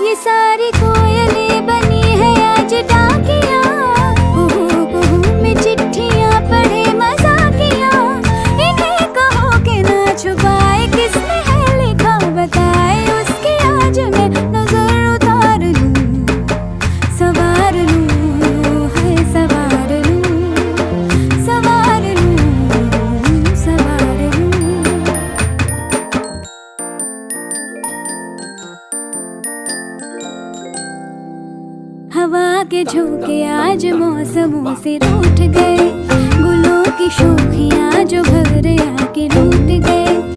ये सारी कोयलें बनी है आज डाकिया, कुहू कुहू में चिट्ठियां पढ़े मजाकिया। इन्हें कहो कि ना छुपाए किसने है लिखा बताए, उसकी आज मैं नजर उतार लूं, सवार लूं, है सवार लूं, सवार लूं, सवार लूं। हवा के झोंके आज मौसमों से रूठ गए, गुलों की शोखियां जो भर आके लूट गए।